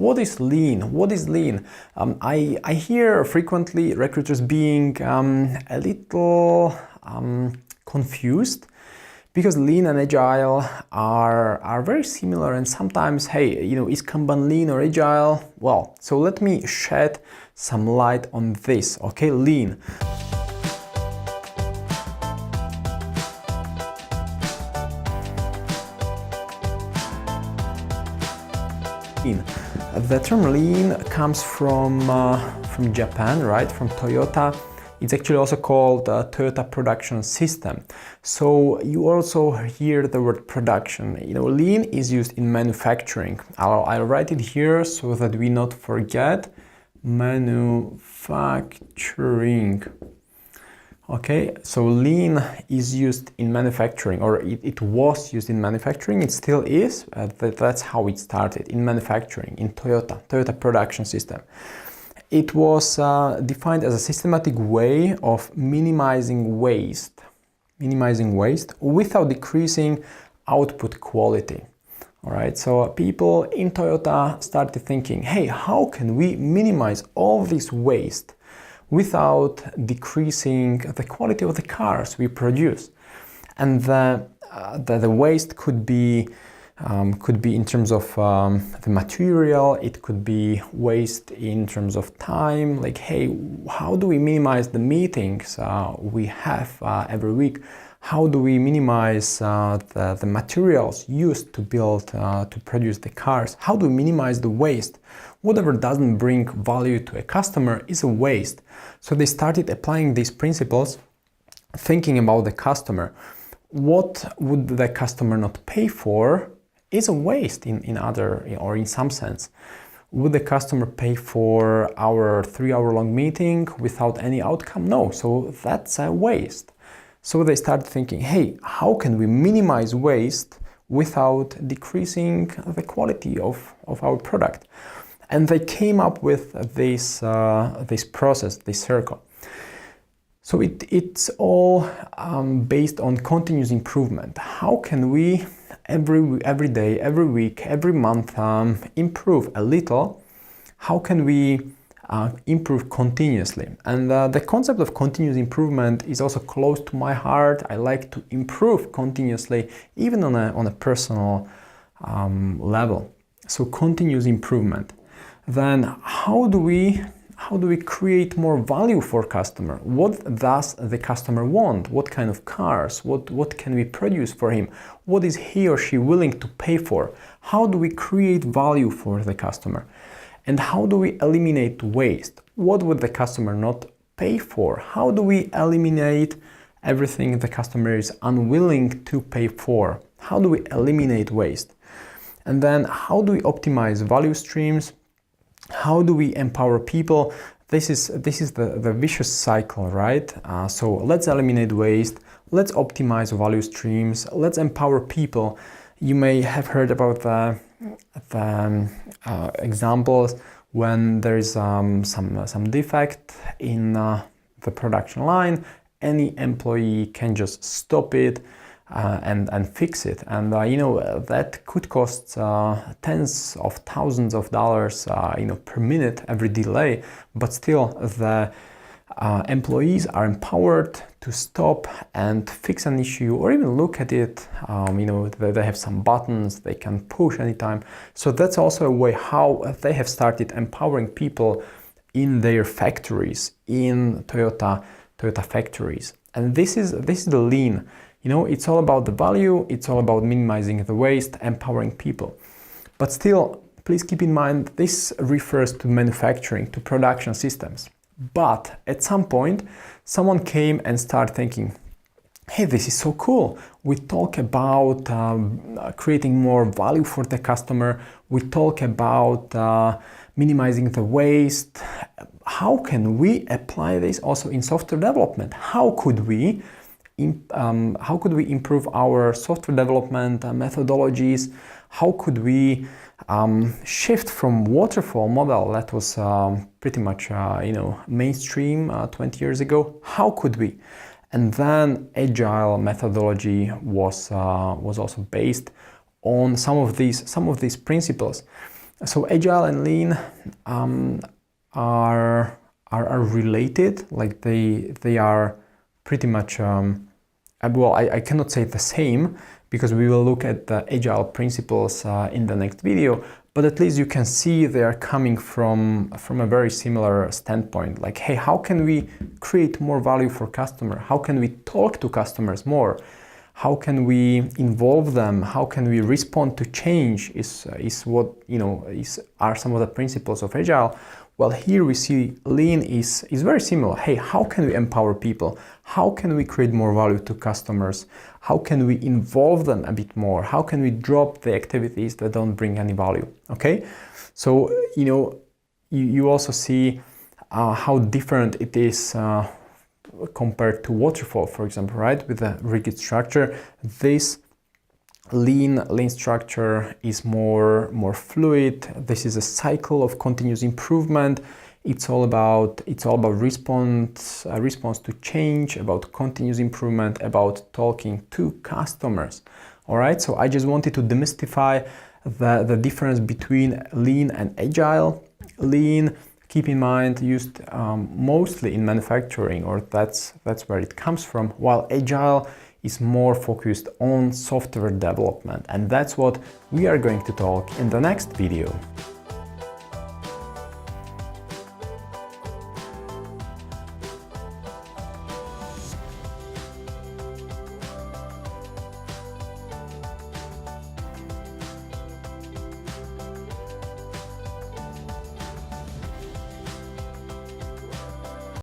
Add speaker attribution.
Speaker 1: What is lean? What is lean? I hear frequently recruiters being a little confused because lean and agile are very similar, and sometimes, hey, is Kanban lean or agile? Well, so let me shed some light on this, okay? Lean. The term lean comes from Japan, right? From Toyota. It's actually also called Toyota Production System. So you also hear the word production. Lean is used in manufacturing. I'll write it here so that we not forget. Manufacturing. Okay, so lean is used in manufacturing, or it was used in manufacturing. It still is. That's how it started, in manufacturing, in Toyota Production System. It was defined as a systematic way of minimizing waste without decreasing output quality. All right, so people in Toyota started thinking, hey, how can we minimize all this waste without decreasing the quality of the cars we produce? And the waste could be in terms of the material, it could be waste in terms of time, like, hey, how do we minimize the meetings we have every week? How do we minimize the materials used to build, to produce the cars? How do we minimize the waste? Whatever doesn't bring value to a customer is a waste. So they started applying these principles, thinking about the customer. What would the customer not pay for is a waste in some sense. Would the customer pay for our 3-hour-long meeting without any outcome? No, so that's a waste. So they started thinking, hey, how can we minimize waste without decreasing the quality of our product? And they came up with this process, this circle. So it's all based on continuous improvement. How can we every day, every week, every month improve a little? How can we improve continuously? And the concept of continuous improvement is also close to my heart. I like to improve continuously, even on a personal level. So continuous improvement. Then how do we create more value for customer? What does the customer want? What kind of cars? What can we produce for him? What is he or she willing to pay for? How do we create value for the customer? And how do we eliminate waste? What would the customer not pay for? How do we eliminate everything the customer is unwilling to pay for? How do we eliminate waste? And then how do we optimize value streams? How do we empower people? This is the vicious cycle, right? So let's eliminate waste, let's optimize value streams, let's empower people. You may have heard about the examples when there is some defect in the production line. Any employee can just stop it and fix it, and that could cost tens of thousands of dollars per minute every delay, but still the employees are empowered to stop and fix an issue or even look at it. They have some buttons they can push anytime. So that's also a way how they have started empowering people in their factories, in Toyota factories. And this is the lean. It's all about the value, it's all about minimizing the waste, empowering people. But still, please keep in mind, this refers to manufacturing, to production systems. But at some point, someone came and started thinking, hey, this is so cool. We talk about creating more value for the customer. We talk about minimizing the waste. How can we apply this also in software development? How could we improve our software development methodologies? How could we shift from waterfall model that was pretty much mainstream 20 years ago? How could we? And then agile methodology was also based on some of these principles. So Agile and Lean are related, like they are pretty much, well, I cannot say the same, because we will look at the Agile principles in the next video, but at least you can see they are coming from a very similar standpoint. Like, hey, how can we create more value for customer? How can we talk to customers more? How can we involve them? How can we respond to change? Is what, you know, are some of the principles of Agile. Well, here we see Lean is very similar. Hey, how can we empower people? How can we create more value to customers? How can we involve them a bit more? How can we drop the activities that don't bring any value? Okay, so you know, you also see how different it is compared to waterfall, for example, right? With a rigid structure, this lean structure is more fluid. This is a cycle of continuous improvement. It's all about response to change, about continuous improvement, about talking to customers. All right, so I just wanted to demystify the difference between Lean and Agile. Lean, keep in mind, used mostly in manufacturing, or that's where it comes from, while Agile is more focused on software development, and that's what we are going to talk in the next video.